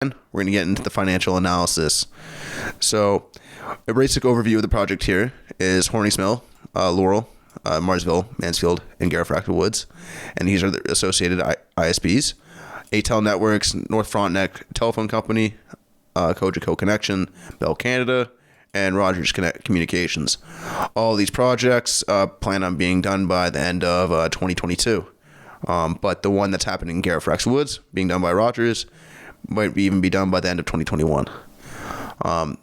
we're going to get into the financial analysis. So, a basic overview of the project here is Hornies Mill, Laurel, Marsville, Mansfield, and Garafraxa Woods, and these are the associated ISPs. ATEL Networks, North Frontenac Telephone Company, Cogeco Connection, Bell Canada, and Rogers Communications. All these projects plan on being done by the end of 2022. But the one that's happening in Garafraxa Woods, being done by Rogers, might even be done by the end of 2021.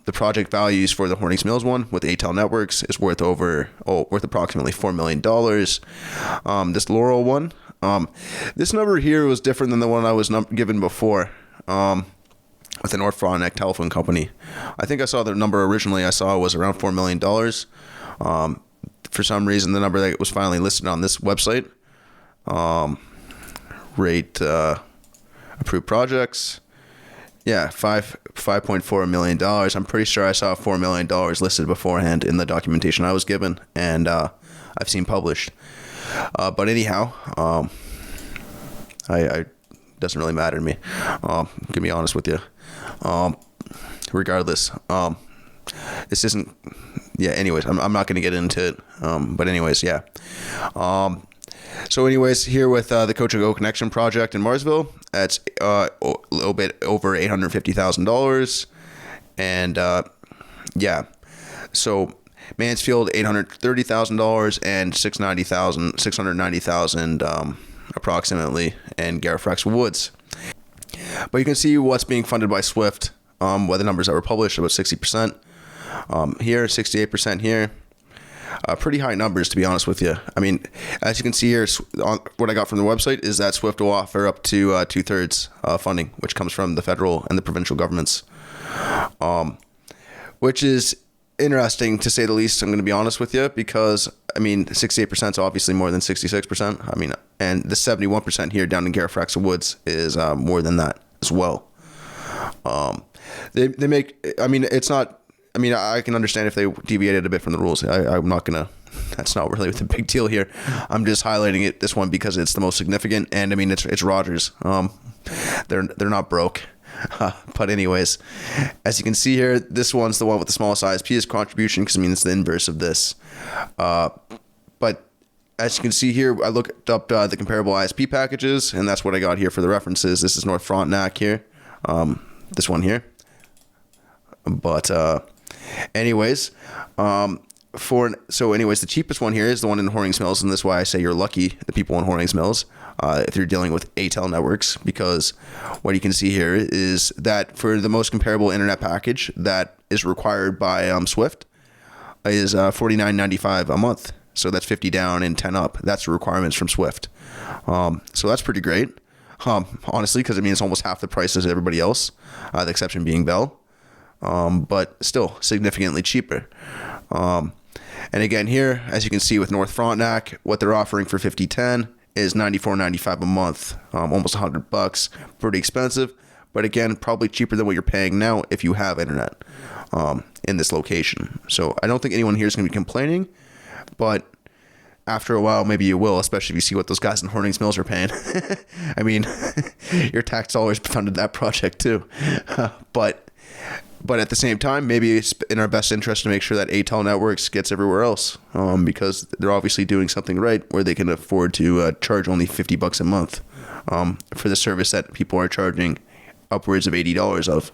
The project values for the Hornies Mills one with ATEL Networks is worth approximately $4 million. This Laurel one, this number here was different than the one I was given before with the North Frontenac Telephone Company. I think I saw the number originally I saw was around $4 million. For some reason, the number that was finally listed on this website, approved projects. Yeah, $5.4 million. I'm pretty sure I saw $4 million listed beforehand in the documentation I was given, and I've seen published. But anyhow, I doesn't really matter to me. To be honest with you. Regardless, this isn't. Yeah. Anyways, I'm not going to get into it. But anyways, yeah. So anyways, here with the Cogeco Connection project in Marsville, that's a little bit over $850,000. And yeah, so Mansfield, $830,000 and $690,000 approximately, and Garafraxa Woods. But you can see what's being funded by SWIFT, what the numbers that were published, about 60%. Here, 68% here. Pretty high numbers, to be honest with you. I mean, as you can see here, what I got from the website is that SWIFT will offer up to 2/3 funding, which comes from the federal and the provincial governments, which is interesting to say the least. I'm going to be honest with you, because I mean, 68% is obviously more than 66%. I mean, and the 71% here down in Garafraxa Woods is more than that as well. They make. I mean, it's not. I mean, I can understand if they deviated a bit from the rules. I'm not gonna. That's not really the big deal here. I'm just highlighting this one because it's the most significant, and I mean, it's Rogers. They're not broke. But anyways, as you can see here, this one's the one with the smallest ISPs contribution, because I mean it's the inverse of this. But as you can see here, I looked up the comparable ISP packages, and that's what I got here for the references. This is North Frontenac here. This one here. But anyways, the cheapest one here is the one in Hornies Mills, and this is why I say you're lucky, the people in Hornies Mills, if you're dealing with ATEL Networks, because what you can see here is that for the most comparable internet package that is required by SWIFT is $49.95 a month. So that's 50 down and 10 up. That's the requirements from SWIFT. So that's pretty great, honestly, because I mean it's almost half the price as everybody else, the exception being Bell. But still significantly cheaper. And again here, as you can see with North Frontenac, what they're offering for 5010 is $94.95 a month, almost $100. Pretty expensive, but again, probably cheaper than what you're paying now if you have internet in this location. So I don't think anyone here is going to be complaining, but after a while, maybe you will, especially if you see what those guys in Hornies Mills are paying. I mean, your tax dollars funded that project too. But at the same time, maybe it's in our best interest to make sure that ATEL Networks gets everywhere else, because they're obviously doing something right where they can afford to charge only $50 a month for the service that people are charging upwards of $80 of,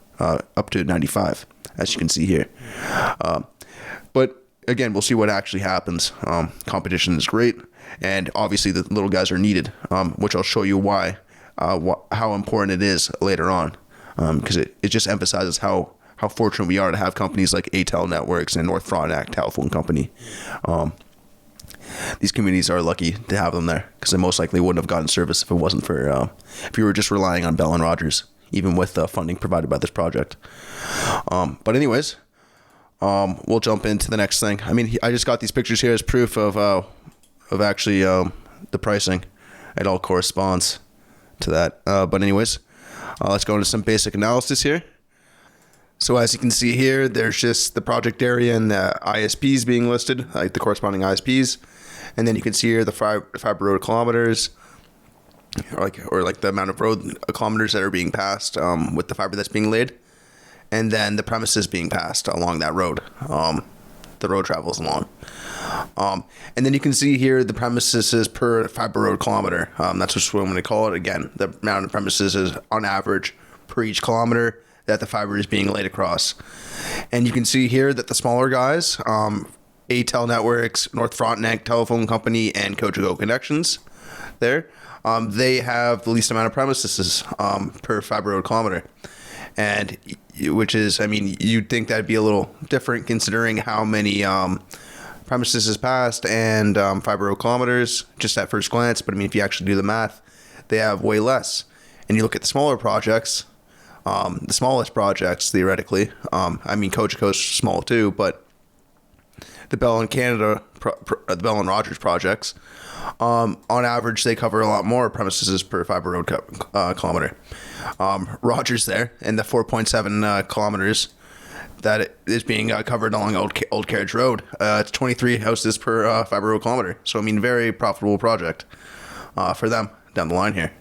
up to $95, as you can see here. But again, we'll see what actually happens. Competition is great, and obviously the little guys are needed, which I'll show you why, how important it is later on, because it just emphasizes how fortunate we are to have companies like ATEL Networks and North Frontenac Telephone Company. These communities are lucky to have them there, because they most likely wouldn't have gotten service if it wasn't for if you were just relying on Bell and Rogers, even with the funding provided by this project. But anyways, we'll jump into the next thing. I mean, I just got these pictures here as proof of actually the pricing. It all corresponds to that. But anyways, let's go into some basic analysis here. So as you can see here, there's just the project area and the ISPs being listed, like the corresponding ISPs. And then you can see here the fiber road kilometers. or like the amount of road kilometers that are being passed with the fiber that's being laid, and then the premises being passed along that road. The road travels along. And then you can see here the premises is per fiber road kilometer. That's what I'm going to call it. Again, the amount of premises is on average per each kilometer that the fiber is being laid across. And you can see here that the smaller guys, ATEL Networks, North Frontenac Telephone Company, and Cogeco Connections there, they have the least amount of premises per fiber road kilometer. And which is, I mean, you'd think that'd be a little different considering how many premises is passed and fiber road kilometers just at first glance. But I mean, if you actually do the math, they have way less. And you look at the smaller projects, the smallest projects theoretically. I mean, Cogeco's small too, but the Bell and Canada, the Bell and Rogers projects, on average, they cover a lot more premises per fiber road kilometer. Rogers there, and the 4.7 kilometers that is being covered along Old Carriage Road. It's 23 houses per fiber road kilometer. So, I mean, very profitable project for them down the line here.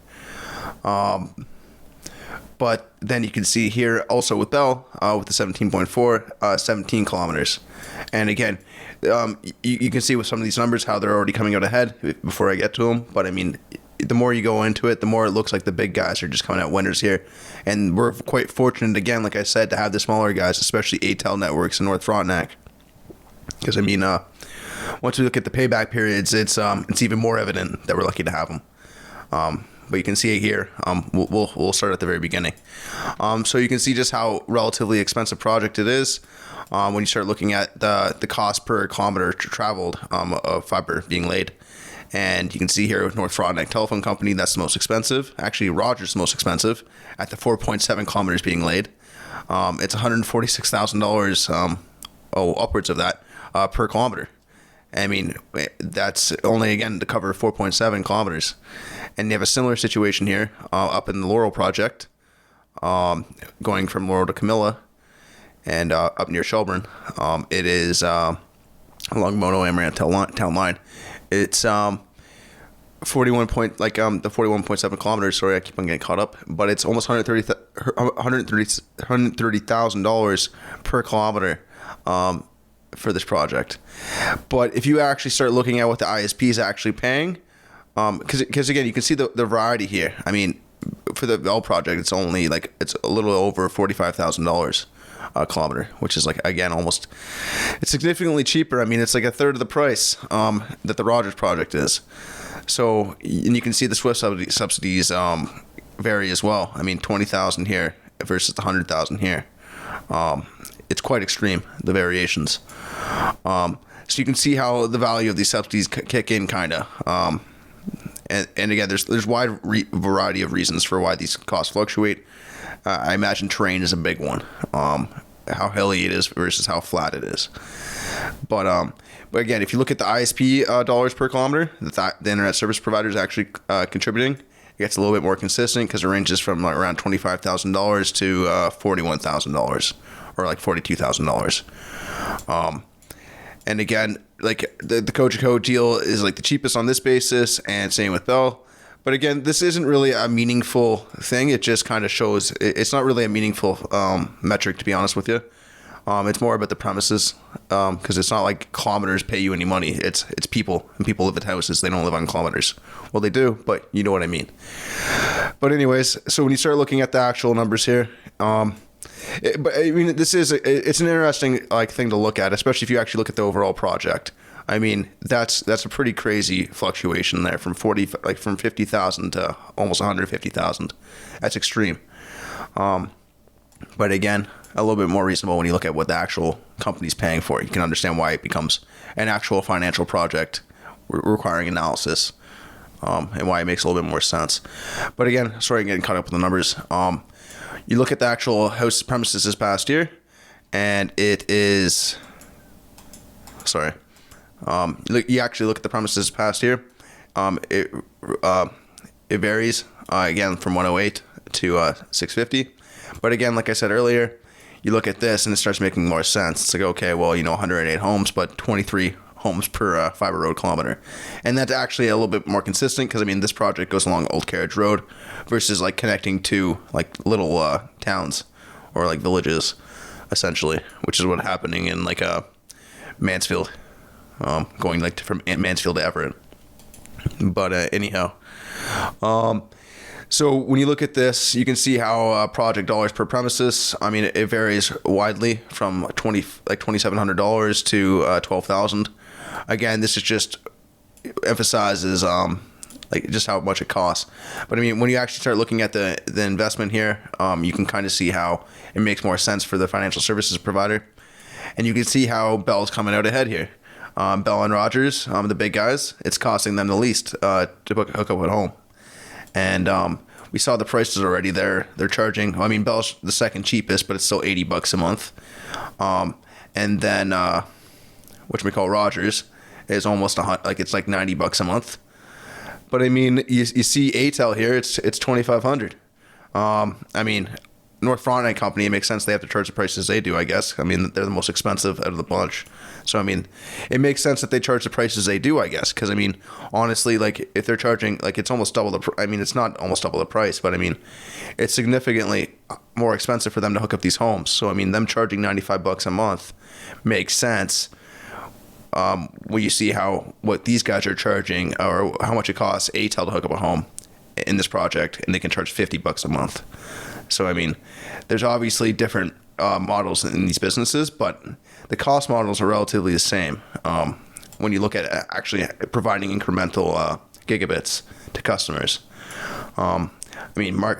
But then you can see here also with Bell, with the 17.4, 17 kilometers. And again, you can see with some of these numbers how they're already coming out ahead before I get to them. But I mean, the more you go into it, the more it looks like the big guys are just coming out winners here. And we're quite fortunate, again, like I said, to have the smaller guys, especially ATEL Networks and North Frontenac. Because, I mean, once we look at the payback periods, it's even more evident that we're lucky to have them. But you can see it here. We'll start at the very beginning. So you can see just how relatively expensive project it is when you start looking at the cost per kilometer traveled of fiber being laid. And you can see here with North Frontenac Telephone Company, that's the most expensive. Actually, Rogers is the most expensive at the 4.7 kilometers being laid. It's $146,000, upwards of that, per kilometer. I mean, that's only, again, to cover 4.7 kilometers. And you have a similar situation here up in the Laurel project, going from Laurel to Camilla and up near Shelburne. It is along Mono Amaranth town line. It's 41.7 kilometers. Sorry, I keep on getting caught up, but it's almost $130,000 per kilometer for this project. But if you actually start looking at what the ISP is actually paying, because again, you can see the variety here. I mean, for the Bell project, it's only it's a little over $45,000 a kilometer, which is it's significantly cheaper. I mean, it's like a third of the price that the Rogers project is. So, and you can see the Swift subsidies vary as well. I mean, 20,000 here versus the 100,000 here. It's quite extreme, the variations. So you can see how the value of these subsidies kick in, kind of. And again, there's wide variety of reasons for why these costs fluctuate. I imagine terrain is a big one. How hilly it is versus how flat it is. But again, if you look at the ISP dollars per kilometer that the internet service provider is actually contributing, it gets a little bit more consistent because it ranges from around $25,000 to $41,000 or $42,000. And again, the Cogeco deal is the cheapest on this basis, and same with Bell. But again, this isn't really a meaningful thing. It just kind of shows it's not really a meaningful metric, to be honest with you. It's more about the premises, because it's not like kilometers pay you any money. It's people, and people live at houses. They don't live on kilometers. Well, they do, but you know what I mean. But anyways, so when you start looking at the actual numbers here, but I mean, it's an interesting thing to look at, especially if you actually look at the overall project. I mean, that's a pretty crazy fluctuation there from 50,000 to almost 150,000. That's extreme. But again, a little bit more reasonable when you look at what the actual company's paying for it. You can understand why it becomes an actual financial project requiring analysis, and why it makes a little bit more sense. But again, sorry, I'm getting caught up with the numbers. You look at the actual house premises this past year, and it is, you actually look at the premises past year. It varies again from 108 to 650. But again, like I said earlier, you look at this and it starts making more sense. It's okay, well, 108 homes, but 23 homes per fiber road kilometer. And that's actually a little bit more consistent because, I mean, this project goes along Old Carriage Road versus like connecting to like little towns or like villages, essentially, which is what's happening in like Mansfield, going like from Mansfield to Everett. But anyhow, so when you look at this, you can see how project dollars per premises. I mean, it varies widely from $2,700 to $12,000. Again, this is just emphasizes like just how much it costs. But I mean, when you actually start looking at the investment here, you can kind of see how it makes more sense for the financial services provider, and you can see how Bell's coming out ahead here. Bell and Rogers, the big guys, it's costing them the least to hook up at home. And we saw the prices already. They're charging. I mean, Bell's the second cheapest, but it's still $80 a month. And then Rogers is almost it's like $90 a month. But I mean, you see ATEL here. It's $2,500. I mean, North Frontenac Company, it makes sense they have to charge the prices they do, I guess. I mean, they're the most expensive out of the bunch. So, I mean, it makes sense that they charge the prices they do, I guess. Because, I mean, honestly, like, if they're charging, like, it's almost double I mean, it's not almost double the price, but, I mean, it's significantly more expensive for them to hook up these homes. So, I mean, them charging $95 a month makes sense when you see what these guys are charging or how much it costs ATEL to hook up a home in this project, and they can charge $50 a month. So, I mean, there's obviously different models in these businesses, but the cost models are relatively the same when you look at actually providing incremental gigabits to customers. I mean, I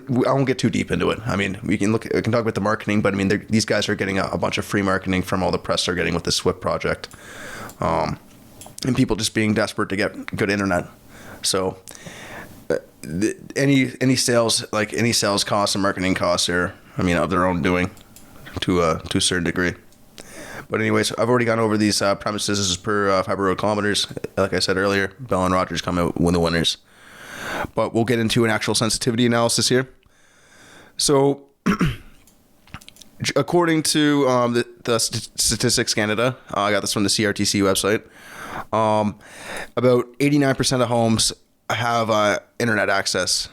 won't get too deep into it. I mean, we can talk about the marketing, but I mean, these guys are getting a bunch of free marketing from all the press they're getting with the SWIFT project, and people just being desperate to get good internet. So, any sales costs and marketing costs are, I mean, of their own doing to a certain degree. But anyways, I've already gone over these premises. This is per fiber road kilometers. Like I said earlier, Bell and Rogers come out win the winners. But we'll get into an actual sensitivity analysis here. So, according to the Statistics Canada, I got this from the CRTC website. About 89% of homes have internet access.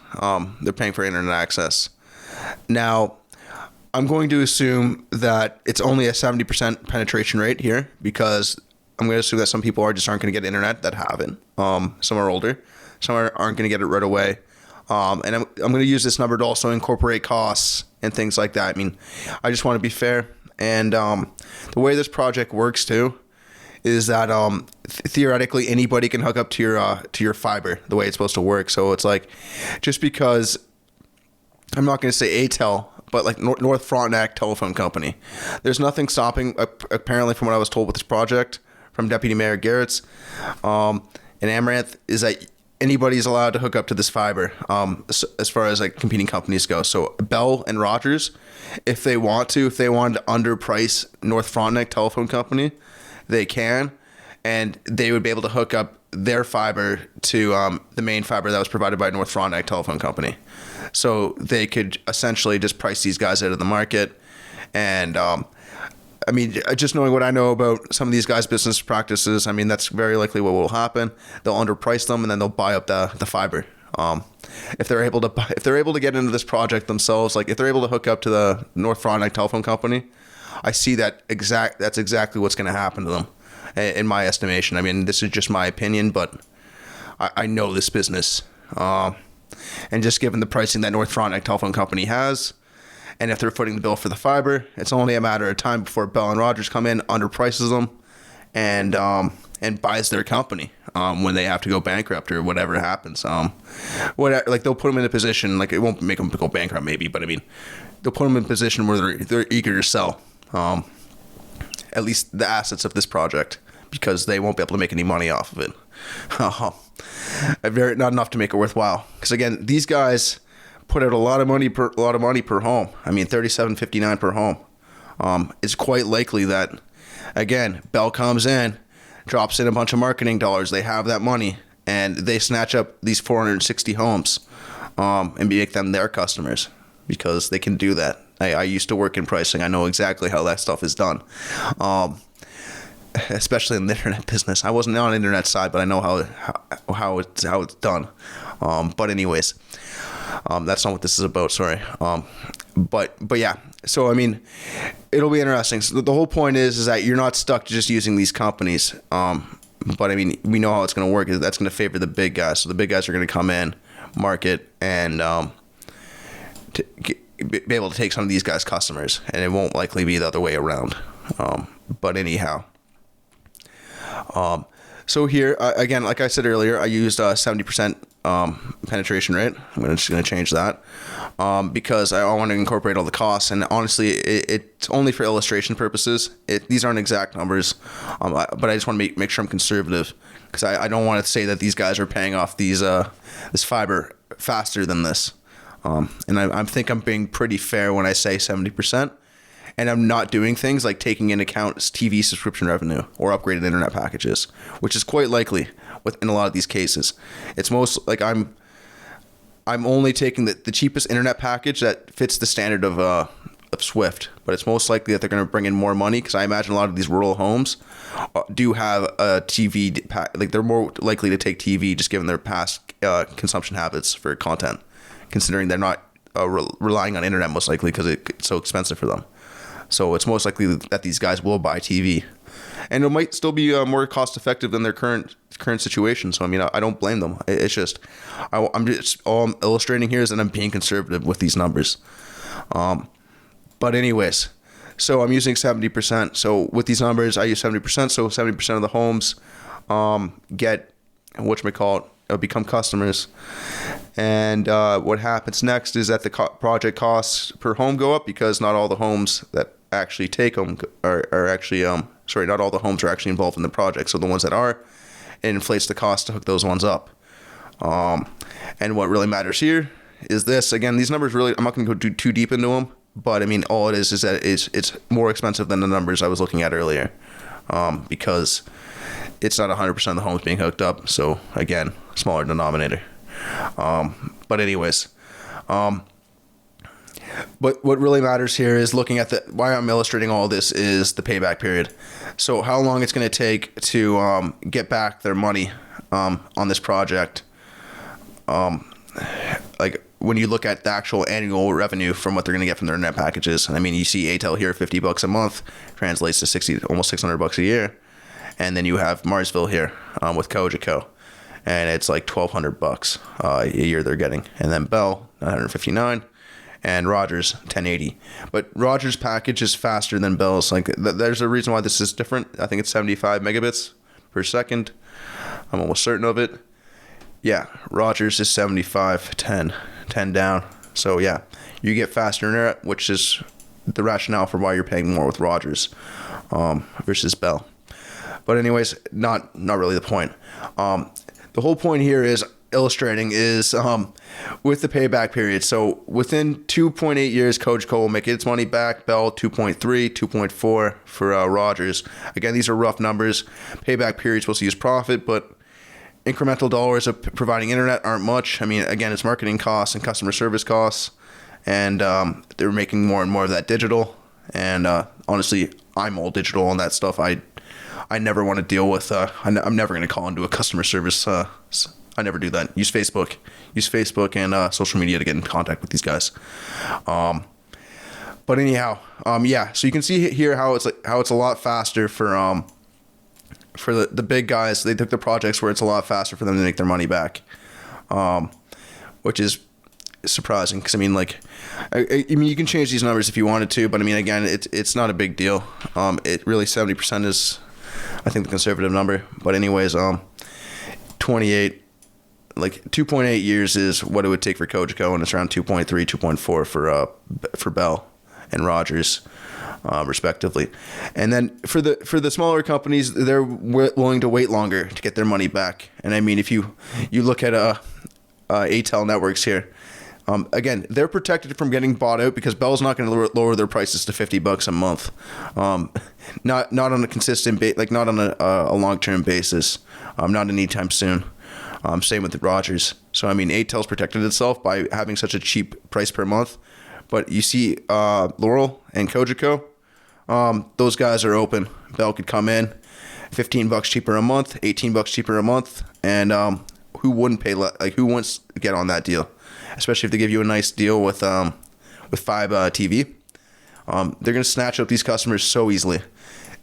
They're paying for internet access. Now, I'm going to assume that it's only a 70% penetration rate here because I'm going to assume that some people aren't going to get internet that haven't. Some are older. Some aren't going to get it right away. And I'm going to use this number to also incorporate costs and things like that. I mean, I just want to be fair. And the way this project works too is that theoretically anybody can hook up to your fiber the way it's supposed to work. So it's like, just because I'm not going to say ATEL, but like North Frontenac Telephone Company, there's nothing stopping, apparently from what I was told with this project from Deputy Mayor Garrett's in Amaranth, is that anybody's allowed to hook up to this fiber as far as like competing companies go. So Bell and Rogers, if they wanted to underprice North Frontenac Telephone Company, they can, and they would be able to hook up their fiber to the main fiber that was provided by North Frontenac Telephone Company. So they could essentially just price these guys out of the market. And I mean, just knowing what I know about some of these guys' business practices, I mean, that's very likely what will happen. They'll underprice them and then they'll buy up the fiber. If they're able to get into this project themselves, like if they're able to hook up to the North Frontenac Telephone Company, I see that's exactly what's going to happen to them, in my estimation. I mean, this is just my opinion, but I know this business. And just given the pricing that North Frontenac Telephone Company has, and if they're footing the bill for the fiber, it's only a matter of time before Bell and Rogers come in, underprices them, and buys their company when they have to go bankrupt or whatever happens. Like they'll put them in a position, like it won't make them go bankrupt maybe, but I mean, they'll put them in a position where they're eager to sell at least the assets of this project, because they won't be able to make any money off of it. Not enough to make it worthwhile. Because again, these guys put out a lot of money per home. I mean, $37.59 per home. It's quite likely that, again, Bell comes in, drops in a bunch of marketing dollars. They have that money, and they snatch up these 460 homes and make them their customers, because they can do that. I used to work in pricing. I know exactly how that stuff is done. especially in the internet business. I wasn't on the internet side, but I know how it's done. But anyways, that's not what this is about. Sorry. But yeah. So I mean, it'll be interesting. So the whole point is that you're not stuck just using these companies. But I mean, we know how it's going to work. Is that's going to favor the big guys. So the big guys are going to come in, market, and be able to take some of these guys' customers, and it won't likely be the other way around. But anyhow, so here again, like I said earlier, I used 70% penetration rate. I'm just going to change that because I want to incorporate all the costs. And honestly, it's only for illustration purposes. These aren't exact numbers, but I just want to make sure I'm conservative because I don't want to say that these guys are paying off this fiber faster than this. And I think I'm being pretty fair when I say 70%. And I'm not doing things like taking into account TV subscription revenue or upgraded internet packages, which is quite likely in a lot of these cases. It's most like I'm only taking the cheapest internet package that fits the standard of Swift, but it's most likely that they're going to bring in more money because I imagine a lot of these rural homes do have a TV, like they're more likely to take TV just given their past consumption habits for content, considering they're not relying on internet most likely because it's so expensive for them. So it's most likely that these guys will buy TV, and it might still be more cost effective than their current situation. So I mean, I don't blame them. It's just I'm just all I'm illustrating here is that I'm being conservative with these numbers. But anyways, so I'm using 70%. So with these numbers, I use 70%. So 70% of the homes get become customers. And what happens next is that the project costs per home go up because not all the homes that actually take them are actually not all the homes are actually involved in the project. So the ones that are, it inflates the cost to hook those ones up. And what really matters here is this. Again, these numbers really, I'm not going to go too deep into them, but I mean, all it is that it's more expensive than the numbers I was looking at earlier, because it's not 100% of the homes being hooked up. So again, smaller denominator. But anyways, but what really matters here is looking at why I'm illustrating all this is the payback period. So how long it's going to take to get back their money on this project. Like when you look at the actual annual revenue from what they're going to get from their net packages. I mean, you see ATEL here, $50 a month, translates to almost $600 a year. And then you have Marsville here with Cogeco, and it's like $1,200 a year they're getting. And then Bell, $959, and Rogers, $1080. But Rogers' package is faster than Bell's. Like there's a reason why this is different. I think it's 75 megabits per second. I'm almost certain of it. Yeah, Rogers is 75, 10 down. So yeah, you get faster internet, which is the rationale for why you're paying more with Rogers versus Bell. But anyways, not really the point. The whole point here is illustrating is with the payback period. So within 2.8 years, Cogeco will make its money back. Bell 2.3, 2.4 for Rogers. Again, these are rough numbers. Payback period is supposed to use profit, but incremental dollars of providing internet aren't much. I mean, again, it's marketing costs and customer service costs, and they're making more and more of that digital. And honestly, I'm all digital on that stuff. I never want to deal with. I'm never going to call into a customer service. I never do that. Use Facebook and social media to get in contact with these guys. But anyhow, yeah. So you can see here how it's a lot faster for the big guys. They took the projects where it's a lot faster for them to make their money back, which is surprising because I mean, like, I mean, you can change these numbers if you wanted to, but I mean, again, it's not a big deal. It really 70% is, I think, the conservative number. But anyways, 28, like 2.8 years is what it would take for Cogeco, and it's around 2.3, 2.4 for Bell and Rogers, respectively. And then for the smaller companies, they're willing to wait longer to get their money back. And I mean, if you look at ATEL networks here, again, they're protected from getting bought out because Bell's not going to lower their prices to $50 a month. Not on a consistent not on a long-term basis. Not anytime soon. Same with Rogers. So I mean, ATEL's protected itself by having such a cheap price per month. But you see, Laurel and Cogeco, those guys are open. Bell could come in, $15 cheaper a month, $18 cheaper a month, and who wouldn't pay who wants to get on that deal? Especially if they give you a nice deal with fibre TV. They're gonna snatch up these customers so easily.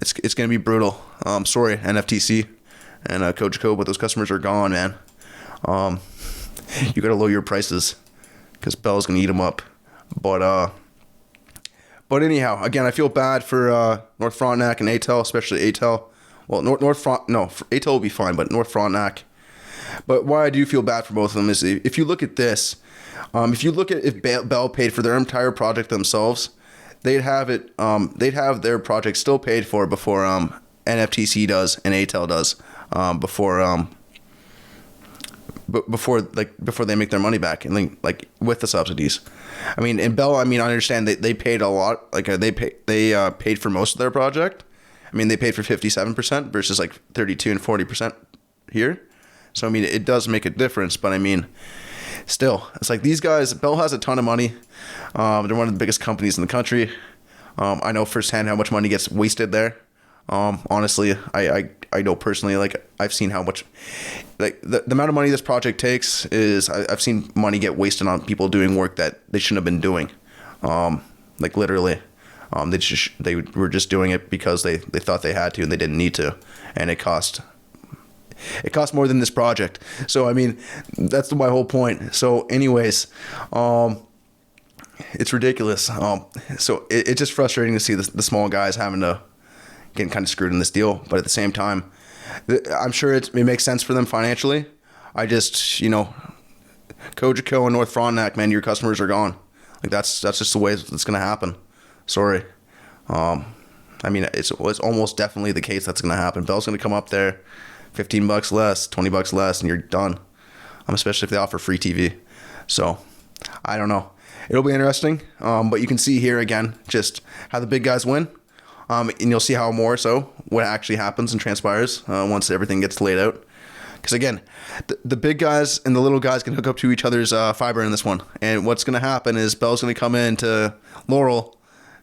It's gonna be brutal. Sorry, NFTC and Cogeco, but those customers are gone, man. You gotta lower your prices because Bell's gonna eat them up. But anyhow, again, I feel bad for North Frontenac and ATEL, especially ATEL. Well, ATEL will be fine, but North Frontenac. But why I do feel bad for both of them is if you look at this, if Bell paid for their entire project themselves, they'd have their project still paid for before NFTC does and ATEL does before they make their money back and like with the subsidies. I mean, in Bell, I understand they paid a lot. Like they paid for most of their project. I mean, they paid for 57% versus like 32 and 40% here. So I mean, it does make a difference. But I mean, still, it's like these guys. Bell has a ton of money. They're one of the biggest companies in the country. I know firsthand how much money gets wasted there. Honestly, I know personally, like I've seen how much, like the amount of money this project takes is I've seen money get wasted on people doing work that they shouldn't have been doing. Like literally, they were just doing it because they thought they had to and they didn't need to, and it cost more than this project. So I mean, that's my whole point. So anyways, it's ridiculous. So it's just frustrating to see the small guys getting kind of screwed in this deal, but at the same time, I'm sure it makes sense for them financially. I just, Cogeco and North Frontenac, man, your customers are gone. Like that's just the way it's gonna happen. Sorry. I mean, it's almost definitely the case that's gonna happen. Bell's gonna come up there, $15 less, $20 less, and you're done. Especially if they offer free TV. So, I don't know. It'll be interesting. But you can see here again just how the big guys win. And you'll see how more so what actually happens and transpires once everything gets laid out. Because again, the big guys and the little guys can hook up to each other's fiber in this one. And what's going to happen is Bell's going to come into Laurel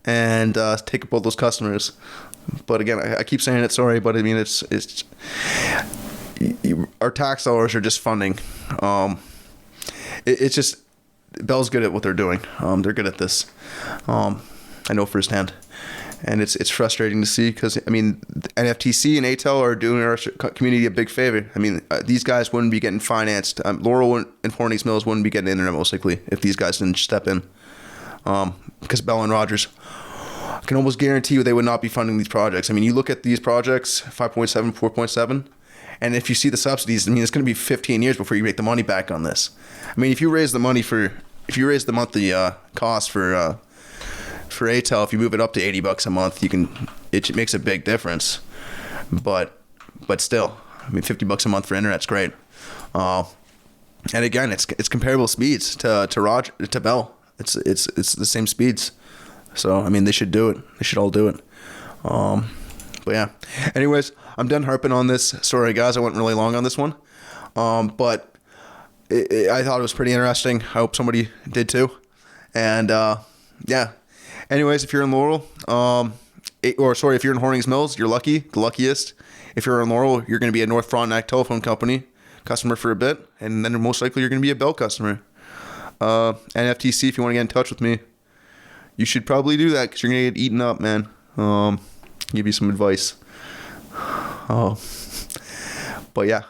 and take up all those customers. But again, I keep saying it, sorry, but I mean it's our tax dollars are just funding. It's just Bell's good at what they're doing. They're good at this. I know firsthand. And it's frustrating to see because, I mean, NFTC and ATEL are doing our community a big favor. I mean, these guys wouldn't be getting financed. Laurel and Hornies Mills wouldn't be getting internet most likely if these guys didn't step in. Because Bell and Rogers, I can almost guarantee you they would not be funding these projects. I mean, you look at these projects, 5.7, 4.7, and if you see the subsidies, I mean, it's going to be 15 years before you make the money back on this. I mean, if you raise the monthly cost for ATEL, if you move it up to $80 a month, it makes a big difference. But still, I mean, $50 a month for internet's great. And again, it's comparable speeds to Bell. It's the same speeds. So I mean, they should do it. They should all do it. But yeah. Anyways, I'm done harping on this. Sorry guys, I went really long on this one. But I thought it was pretty interesting. I hope somebody did too. And yeah. Anyways, if you're in Laurel, if you're in Hornings Mills, you're lucky, the luckiest. If you're in Laurel, you're going to be a North Frontenac telephone company customer for a bit, and then most likely you're going to be a Bell customer. NFTC, if you want to get in touch with me, you should probably do that because you're going to get eaten up, man. Give you some advice. But yeah.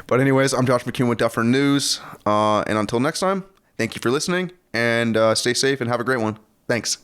But anyways, I'm Josh MacEwen with Dufferin News, and until next time, thank you for listening, and stay safe and have a great one. Thanks.